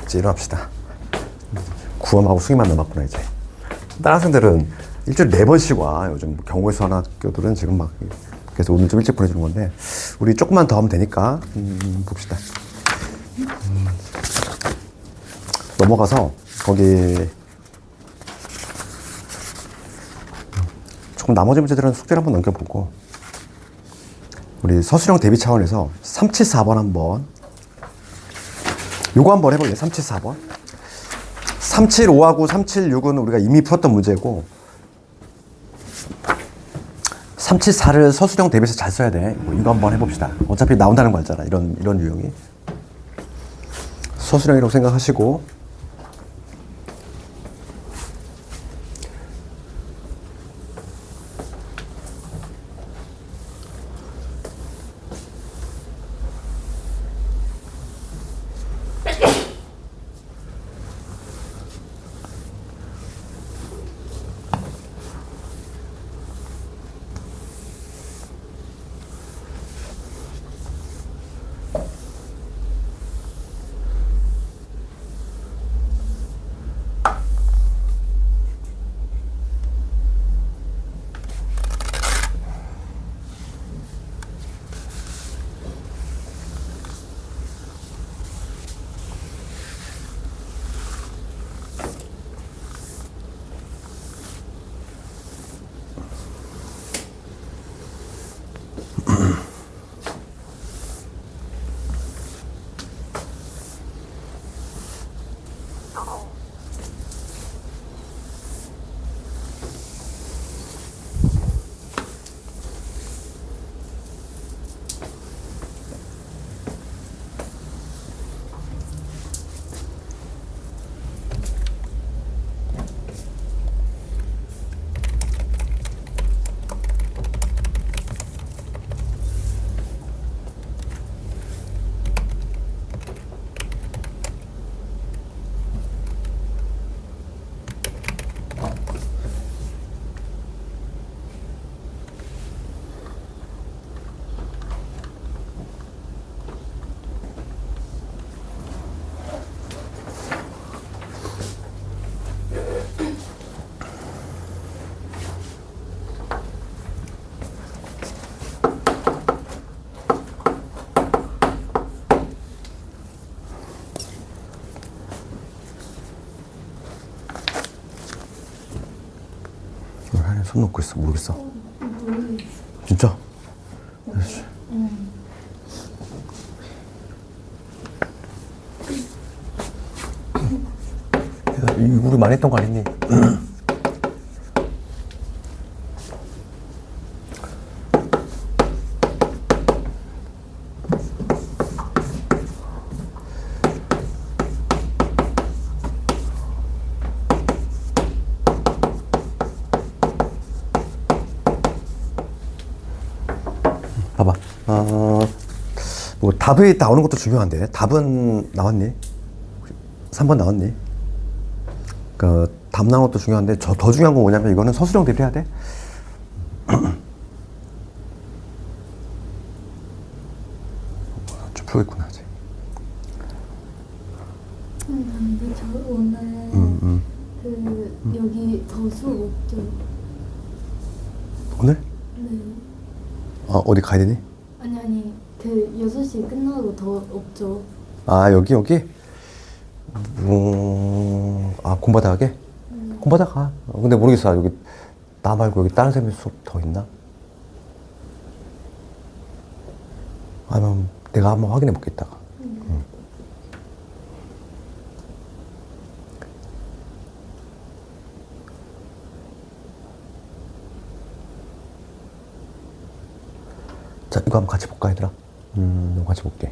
이제 일어납시다. 구엄하고 수기만 남았구나 이제. 다른 학생들은 일주일에 4번씩 와. 요즘 경고의 수원 학교들은 지금 막 그래서 오늘 좀 일찍 보내주는 건데 우리 조금만 더 하면 되니까 봅시다. 넘어가서 거기 조금 나머지 문제들은 숙제를 한번 넘겨보고 우리 서술형 대비 차원에서 374번 한번 요거 한번 해볼래요. 374번 375하고 376은 우리가 이미 풀었던 문제고 374를 서술형 대비해서 잘 써야 돼. 이거 한번 해봅시다. 어차피 나온다는 거 알잖아. 이런 유형이 서술형이라고 생각하시고 손 놓고 있어. 모르겠어. 진짜? 그렇지. 우리 많이 했던 거 아니니? 봐봐. 뭐 답이 나오는 것도 중요한데 답은 나왔니? 3번 나왔니? 답 나오는 것도 중요한데 더 중요한 건 뭐냐면 이거는 서술형 대비해야 돼. 좀 풀고 있구나 아직. 근데 저 오늘 여기 더 수업 없죠? 오늘? 네. 어디 가야 되니? 아니 6시 끝나고 더 없죠? 여기? 공부하다 가게? 공부하다 가. 근데 모르겠어. 여기 나 말고 여기 다른 쌤이 수업 더 있나? 아니면 내가 한번 확인해 볼게 이따가. 자, 이거 한번 같이 볼까, 얘들아? 이거 같이 볼게.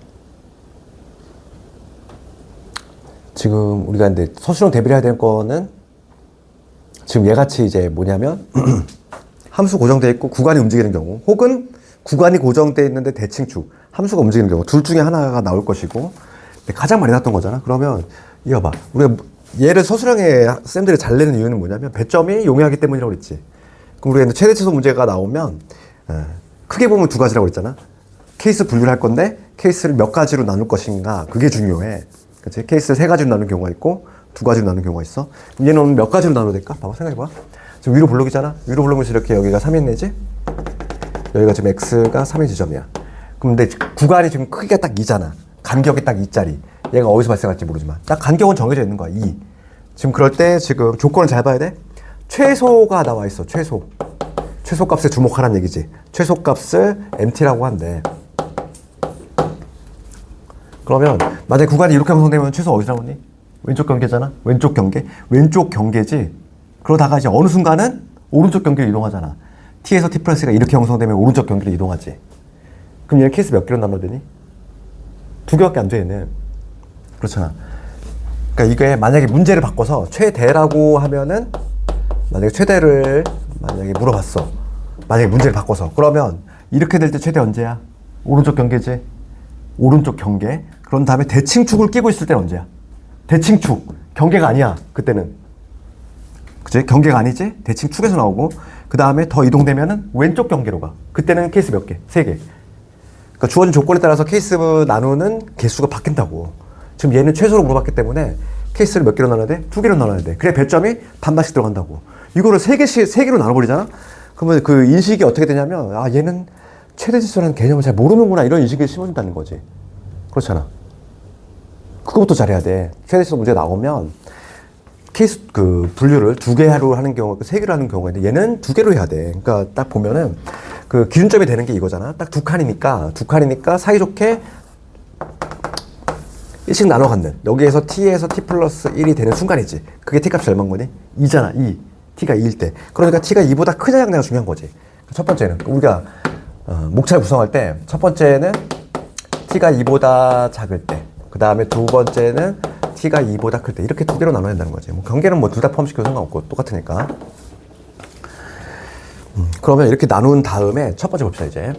지금 우리가 근데 서술형 대비를 해야 될 거는 지금 얘같이 이제 뭐냐면 함수 고정되어 있고 구간이 움직이는 경우 혹은 구간이 고정되어 있는데 대칭축 함수가 움직이는 경우 둘 중에 하나가 나올 것이고 가장 많이 나왔던 거잖아. 그러면 이거 봐. 우리가 얘를 서술형의 쌤들이 잘 내는 이유는 뭐냐면 배점이 용이하기 때문이라고 그랬지. 그럼 우리가 최대 최소 문제가 나오면 크게 보면 두 가지라고 그랬잖아. 케이스 분류를 할 건데 케이스를 몇 가지로 나눌 것인가 그게 중요해. 그치? 케이스 세 가지로 나누는 경우가 있고 두 가지로 나누는 경우가 있어. 그럼 얘는 몇 가지로 나눠야 될까? 봐봐, 생각해봐. 지금 위로 볼록이잖아. 위로 볼록에서 이렇게 여기가 3인 내지? 여기가 지금 x가 3인 지점이야. 그럼 근데 구간이 지금 크기가 딱 2잖아. 간격이 딱 2짜리. 얘가 어디서 발생할지 모르지만 딱 간격은 정해져 있는 거야. 2. 지금 그럴 때 지금 조건을 잘 봐야 돼. 최소가 나와 있어. 최소. 최소값에 주목하라는 얘기지. 최소값을 MT라고 한대. 그러면 만약에 구간이 이렇게 형성되면 최소 어디서 나오니? 왼쪽 경계잖아. 왼쪽 경계. 왼쪽 경계지. 그러다가 이제 어느 순간은 오른쪽 경계로 이동하잖아. T에서 T 플러스가 이렇게 형성되면 오른쪽 경계로 이동하지. 그럼 얘는 케이스 몇 개로 나눠야 되니? 두 개밖에 안 돼, 얘는. 그렇잖아. 그러니까 이게 만약에 문제를 바꿔서 최대라고 하면은 만약에 최대를 만약에 물어봤어. 만약에 문제를 바꿔서. 그러면 이렇게 될 때 최대 언제야? 오른쪽 경계지. 오른쪽 경계. 그런 다음에 대칭축을 끼고 있을 때는 언제야? 대칭축. 경계가 아니야. 그때는. 그치? 경계가 아니지? 대칭축에서 나오고 그 다음에 더 이동되면은 왼쪽 경계로 가. 그때는 케이스 몇 개? 3개. 그러니까 주어진 조건에 따라서 케이스 나누는 개수가 바뀐다고. 지금 얘는 최소로 물어봤기 때문에 케이스를 몇 개로 나눠야 돼? 2개로 나눠야 돼. 그래 배점이 반반씩 들어간다고. 이거를 3개로 나눠버리잖아? 그러면 그 인식이 어떻게 되냐면 아 얘는 최대지수라는 개념을 잘 모르는구나 이런 인식이 심어진다는 거지. 그렇잖아. 그것부터 잘해야 돼. 최대지수 문제 나오면 케이스 그 분류를 2개로 하는 경우, 3개로 하는 경우가 있는데 얘는 2개로 해야 돼. 그러니까 딱 보면은 그 기준점이 되는 게 이거잖아. 딱 두 칸이니까 사이좋게 1씩 나눠 갖는. 여기에서 t에서 t 플러스 1이 되는 순간이지. 그게 t 값이 얼마인 거니? 2잖아. 2. t가 2일 때. 그러니까 t가 2보다 크냐 작냐가 중요한 거지. 첫 번째는 우리가 목차를 구성할 때 첫 번째는 t가 2보다 작을 때. 그 다음에 두 번째는 t가 2보다 클 때. 이렇게 2개로 나눠야 된다는 거지. 뭐 경계는 뭐 둘 다 포함시켜도 상관없고 똑같으니까. 그러면 이렇게 나눈 다음에 첫 번째 봅시다 이제.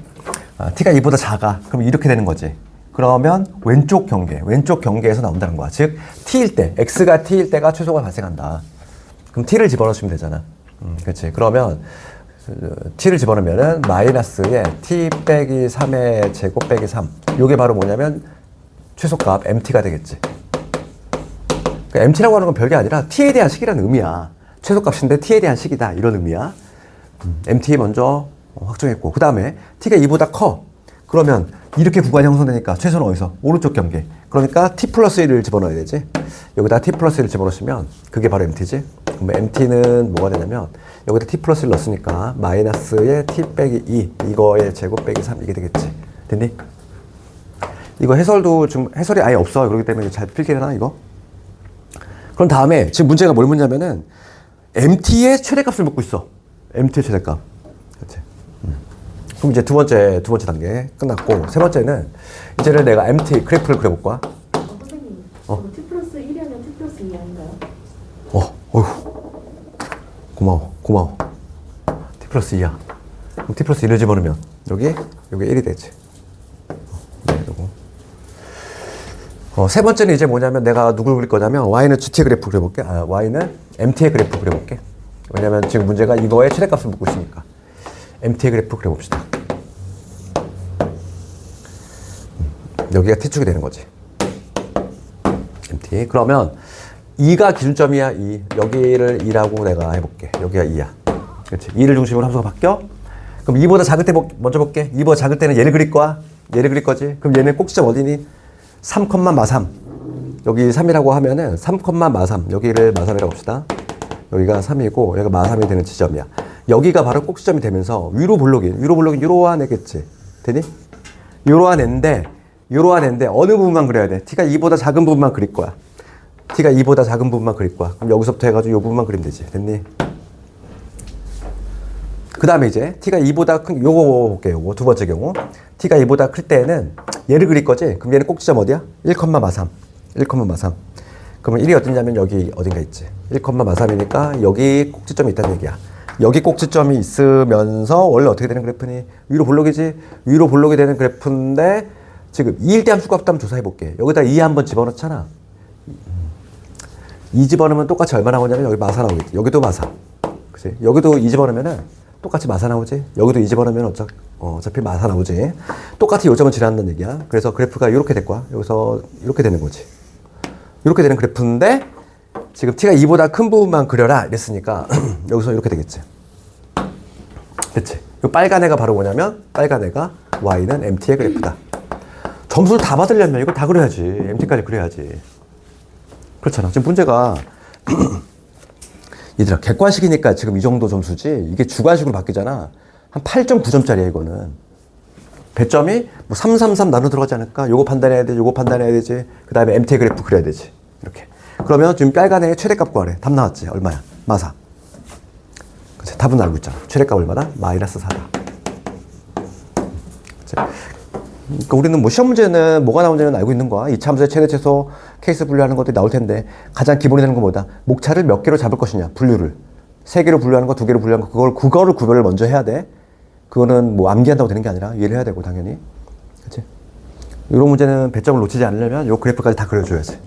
t가 2보다 작아. 그럼 이렇게 되는 거지. 그러면 왼쪽 경계에서 나온다는 거야. 즉 t일 때, x가 t일 때가 최소가 발생한다. 그럼 t를 집어넣으시면 되잖아. 그렇지. 그러면 t를 집어넣으면은 마이너스에 t 빼기 3의 제곱 빼기 3. 요게 바로 뭐냐면 최소값 mt가 되겠지. 그러니까 mt라고 하는 건 별게 아니라 t에 대한 식이라는 의미야. 최소값인데 t에 대한 식이다 이런 의미야. MT 먼저 확정했고 그 다음에 t가 2보다 커. 그러면 이렇게 구간이 형성되니까 최소는 어디서? 오른쪽 경계. 그러니까 t 플러스 1을 집어넣어야 되지. 여기다 t 플러스 1을 집어넣으시면 그게 바로 MT지. 그럼 MT는 뭐가 되냐면 여기다 t 플러스 1 넣었으니까 마이너스에 t 빼기 2 이거의 제곱 빼기 3 이게 되겠지. 됐니? 이거 해설도 지금 해설이 아예 없어. 그렇기 때문에 잘 필기해라 이거. 그럼 다음에 지금 문제가 뭘 묻냐면은 MT의 최대값을 묻고 있어. MT의 최대값. 그렇지. 그럼 이제 두 번째 단계 끝났고 세 번째는 이제는 내가 MT 그래프를 그려볼까? 선생님, T 플러스 1이 아니라 T 플러스 2 아닌가요? 어휴. 고마워. T 플러스 2야. 그럼 T 플러스 1을 집어넣으면 여기 1이 되지. 세 번째는 이제 뭐냐면 내가 누굴 그릴 거냐면 Y는 GT의 그래프 그려볼게. Y는 MT의 그래프 그려볼게. 왜냐면 지금 문제가 이거의 최대값을 묻고 있으니까. MT의 그래프 그려봅시다. 여기가 T축이 되는 거지. MT. 그러면 2가 기준점이야, 2. 여기를 2라고 내가 해볼게. 여기가 2야. 그렇지. 2를 중심으로 함수가 바뀌어? 그럼 2보다 작을 때 먼저 볼게. 2보다 작을 때는 얘를 그릴 거야. 얘를 그릴 거지. 그럼 얘는 꼭지점 어디니? 3, 마3. 여기 3이라고 하면은 3, 마3. 여기를 마3이라고 합시다. 여기가 3이고 여기가 마3이 되는 지점이야. 여기가 바로 꼭지점이 되면서 위로 볼록인 요러한 애겠지. 되니? 요러한 애인데 어느 부분만 그려야 돼? t가 2보다 작은 부분만 그릴 거야. t가 2보다 작은 부분만 그릴 거야. 그럼 여기서부터 해가지고 요 부분만 그리면 되지. 됐니? 그 다음에 이제 t가 2보다 큰 요거 볼게요. 요거 두 번째 경우 t가 2보다 클 때는 얘를 그릴 거지. 그럼 얘는 꼭지점 어디야? 1, 마3. 그러면 1이 어디냐면 여기 어딘가 있지. 1, 마3이니까 여기 꼭지점이 있다는 얘기야. 여기 꼭지점이 있으면서 원래 어떻게 되는 그래프니? 위로 볼록이지? 위로 볼록이 되는 그래프인데 지금 2일 때 함수값 한번 조사해 볼게. 여기다 2 한번 집어넣잖아. 2 집어넣으면 똑같이 얼마 나오냐면 여기 마사 나오겠지. 여기도 마사. 그치? 여기도 2 집어넣으면은 똑같이 마사 나오지. 여기도 2 집어넣으면 어차피 마사 나오지. 똑같이 요점을 지나는다는 얘기야. 그래서 그래프가 이렇게 될 거야. 여기서 이렇게 되는 거지. 이렇게 되는 그래프인데 지금 t가 2보다 큰 부분만 그려라 이랬으니까 여기서 이렇게 되겠지. 그치? 이 빨간 애가 바로 뭐냐면 빨간 애가 y는 mt의 그래프다. 점수를 다 받으려면 이걸 다 그려야지. mt까지 그려야지. 그렇잖아. 지금 문제가 얘들아 객관식이니까 지금 이 정도 점수지 이게 주관식으로 바뀌잖아. 한 8.9점짜리야 이거는. 배점이 뭐 333 나눠 들어가지 않을까? 요거 판단해야 되지, 요거 판단해야 되지. 그 다음에 MT의 그래프 그려야 되지. 이렇게. 그러면 지금 빨간 애의 최대값 구하래. 답 나왔지? 얼마야? 마사. 그치? 답은 알고 있잖아. 최대값 얼마다? 마이너스 4다. 그치? 그러니까 우리는 뭐 시험 문제는 뭐가 나오는지는 알고 있는 거야. 이차함수의 최대 최소 케이스 분류하는 것들이 나올 텐데 가장 기본이 되는 건 뭐다? 목차를 몇 개로 잡을 것이냐? 분류를. 3개로 분류하는 거, 2개로 분류하는 거, 그거를 구별을 먼저 해야 돼. 그거는 뭐 암기한다고 되는 게 아니라 이해를 해야 되고 당연히. 그치? 이런 문제는 배점을 놓치지 않으려면 요 그래프까지 다 그려줘야지.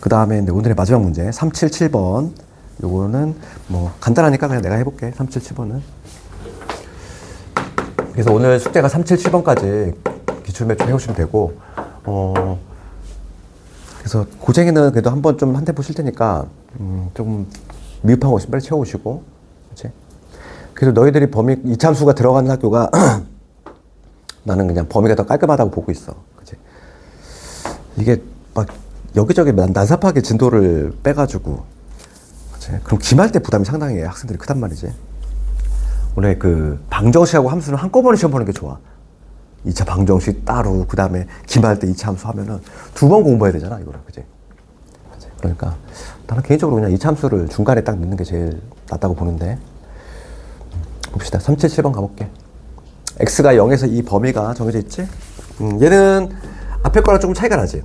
그 다음에 오늘의 마지막 문제 377번. 요거는 뭐 간단하니까 그냥 내가 해볼게. 377번은. 그래서 오늘 숙제가 377번까지 기출매출 해오시면 되고 그래서 고쟁이는 그래도 한번 좀 한 템포 쉴 테니까 좀 미흡한 거 있으면 빨리 채워오시고. 그치? 그래서 너희들이 범위 이참수가 들어가는 학교가 나는 그냥 범위가 더 깔끔하다고 보고 있어. 그치? 이게 막 여기저기 난삽하게 진도를 빼가지고 그치? 그럼 기말 때 부담이 상당히 학생들이 크단 말이지. 원래 그 방정식하고 함수는 한꺼번에 시험 보는 게 좋아. 2차 방정식 따로 그 다음에 기말 때 2차 함수 하면은 2번 공부해야 되잖아 이거를. 그치? 그러니까 나는 개인적으로 그냥 2차 함수를 중간에 딱 넣는 게 제일 낫다고 보는데 봅시다. 377번 가볼게. x가 0에서 이 범위가 정해져 있지? 얘는 앞에 거랑 조금 차이가 나지?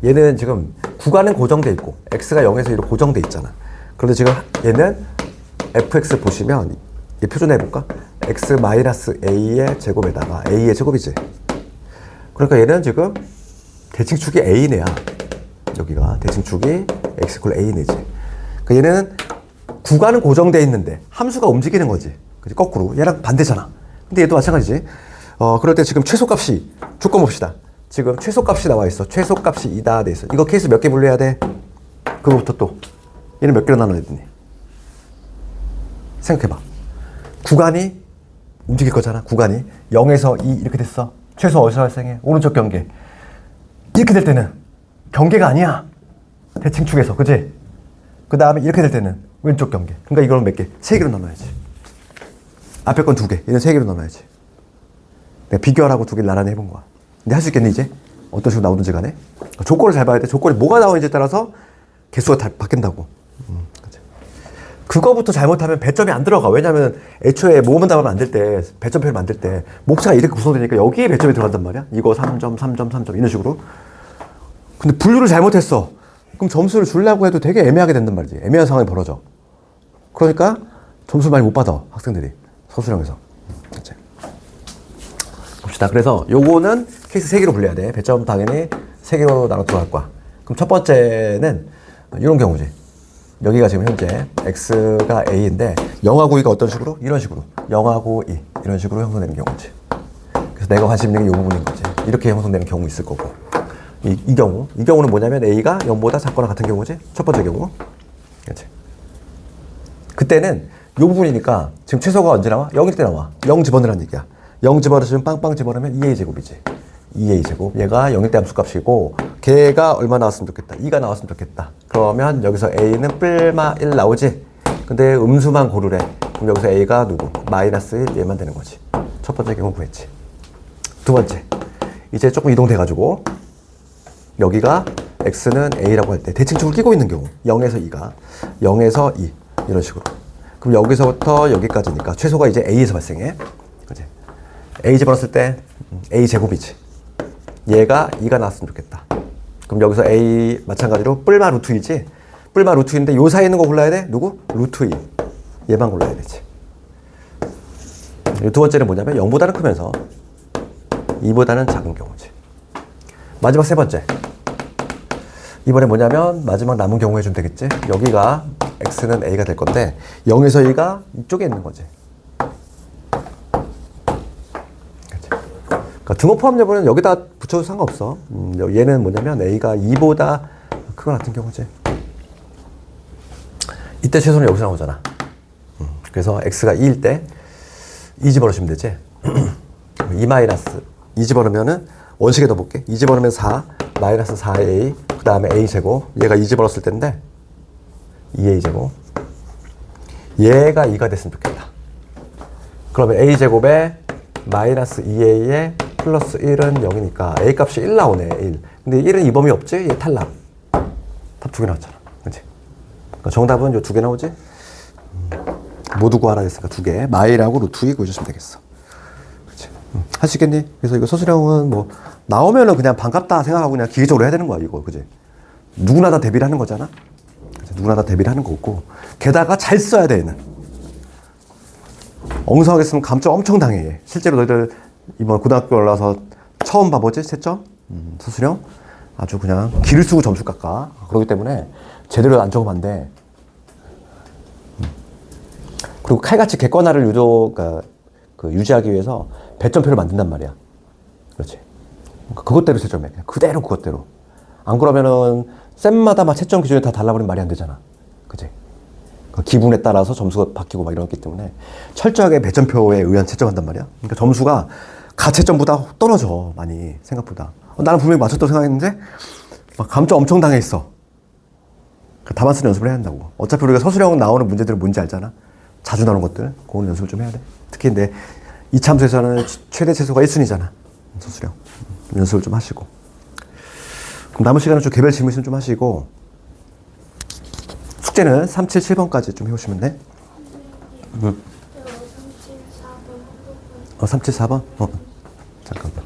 얘는 지금 구간은 고정돼 있고 x가 0에서 1로 고정돼 있잖아. 그런데 지금 얘는 fx 보시면 얘 표준해 볼까? x-a의 제곱에다가 a의 제곱이지. 그러니까 얘는 지금 대칭축이 a네야. 여기가 대칭축이 x = a네지. 그러니까 얘는 구간은 고정돼 있는데 함수가 움직이는 거지. 그치? 거꾸로 얘랑 반대잖아. 근데 얘도 마찬가지지. 그럴 때 지금 최소값이 조건 봅시다. 지금 최소값이 나와 있어. 최소값이 2다 돼 있어. 이거 케이스 몇 개 분류해야 돼? 그거부터 또 얘는 몇 개로 나눠야 되니? 생각해봐. 구간이 움직일 거잖아. 구간이 0에서 2 이렇게 됐어. 최소 어디서 발생해? 오른쪽 경계. 이렇게 될 때는 경계가 아니야. 대칭축에서. 그치? 그 다음에 이렇게 될 때는 왼쪽 경계. 그러니까 이거는 몇 개? 3개로 나눠야지. 앞에 건 2개. 얘는 3개로 나눠야지. 내가 비교하라고 2개를 나란히 해본 거야. 근데 할 수 있겠니 이제? 어떤 식으로 나오든지 간에. 조건을 잘 봐야 돼. 조건이 뭐가 나오는지에 따라서 개수가 다 바뀐다고. 그치? 그거부터 잘못하면 배점이 안 들어가. 왜냐면 애초에 모으면 답을 만들 때, 배점표를 만들 때 목차가 이렇게 구성되니까 여기에 배점이 들어간단 말이야. 이거 3점, 3점, 3점 이런 식으로. 근데 분류를 잘못했어. 그럼 점수를 주려고 해도 되게 애매하게 된단 말이지. 애매한 상황이 벌어져. 그러니까 점수를 많이 못 받아 학생들이 서술형에서. 그치? 봅시다. 그래서 요거는 케이스 3개로 분류해야 돼. 배점 당연히 3개로 나눠 들어갈 거야. 그럼 첫 번째는 이런 경우지. 여기가 지금 현재 x가 a인데 0하고 2가 어떤 식으로? 이런 식으로 0하고 2 이런 식으로 형성되는 경우지. 그래서 내가 관심 있는 게 이 부분인 거지. 이렇게 형성되는 경우 있을 거고 이 경우는 뭐냐면 a가 0보다 작거나 같은 경우지. 첫 번째 경우. 그렇지. 그때는 이 부분이니까 지금 최소가 언제 나와? 0일 때 나와. 0 집어넣으라는 얘기야. 0 집어넣으면 빵빵 집어넣으면 2a 제곱이지. 2a 제곱. 얘가 0일 때 함수값이고 걔가 얼마 나왔으면 좋겠다. 2가 나왔으면 좋겠다. 그러면 여기서 a는 뿔마 1 나오지. 근데 음수만 고르래. 그럼 여기서 a가 누구? 마이너스 1 얘만 되는 거지. 첫 번째 경우 구했지. 두 번째. 이제 조금 이동돼가지고 여기가 x는 a라고 할 때 대칭축을 끼고 있는 경우 0에서 2가 0에서 2 이런 식으로. 그럼 여기서부터 여기까지니까 최소가 이제 a에서 발생해. 그치? a 집어넣었을 때 a 제곱이지. 얘가 2가 나왔으면 좋겠다. 그럼 여기서 a 마찬가지로 뿔마 루트 2지. 뿔마 루트 2인데 요 사이에 있는 거 골라야 돼. 누구? 루트 2. 얘만 골라야 되지. 두 번째는 뭐냐면 0보다는 크면서 2보다는 작은 경우지. 마지막 세 번째. 이번에 뭐냐면 마지막 남은 경우 해주면 되겠지. 여기가 x는 a가 될 건데 0에서 2가 이쪽에 있는 거지. 그치? 그러니까 등호 포함 여부는 여기다 붙여도 상관없어. 얘는 뭐냐면 A가 2보다 크거나 같은 경우지. 이때 최소는 여기서 나오잖아. 그래서 X가 2일 때 2 집어넣으시면 되지. 2 마이너스 2 집어넣으면은 원식에 넣어볼게. 2 집어넣으면 4 마이너스 4A 그 다음에 A제곱. 얘가 2 집어넣었을 때인데 2A제곱. 얘가 2가 됐으면 좋겠다. 그러면 A제곱에 마이너스 2A에 플러스 1은 0이니까 A 값이 1 나오네. 1. 근데 1은 이 범위 없지? 얘 탈락. 답 2개 나왔잖아. 그치? 그러니까 정답은 요 2개 나오지? 모두 구하라 했으니까 2개. 마이라고 루트 2 구해주시면 되겠어. 그치? 할 수 있겠니? 그래서 이거 서술형은 뭐 나오면은 그냥 반갑다 생각하고 그냥 기계적으로 해야 되는 거야. 이거. 그치? 누구나 다 대비를 하는 거잖아. 그치? 누구나 다 대비를 하는 거고. 게다가 잘 써야 돼, 얘는. 엉성하게 쓰면 감점 엄청 당해. 실제로 너희들 이번 고등학교 올라와서 처음 봐보지? 채점? 서술형? 아주 그냥 기를 쓰고 점수 깎아. 그렇기 때문에 제대로 안 적으면 안 돼. 그리고 칼같이 객관화를 유지하기 위해서 배점표를 만든단 말이야. 그렇지. 그것대로 채점해. 그냥 그대로 그것대로. 안 그러면은 쌤마다 막 채점 기준이 다 달라버리면 말이 안 되잖아. 그치? 기분에 따라서 점수가 바뀌고 막 이러기 때문에 철저하게 배점표에 의한 채점한단 말이야. 그러니까 점수가 가채점보다 떨어져. 많이 생각보다. 나는 분명히 맞췄다고 생각했는데 막 감점 엄청 당해있어. 답안 쓰는 연습을 해야 한다고. 어차피 우리가 서술형 나오는 문제들은 뭔지 알잖아. 자주 나오는 것들. 그거는 연습을 좀 해야 돼. 특히 근데 이참수에서는 최대 최소가 1순위잖아. 서술형. 연습을 좀 하시고. 그럼 남은 시간은 좀 개별 질문 좀 하시고 숙제는 3, 7, 7번까지 좀 해오시면 돼. 3, 7, 4번. 3, 7, 4번? 잠깐만.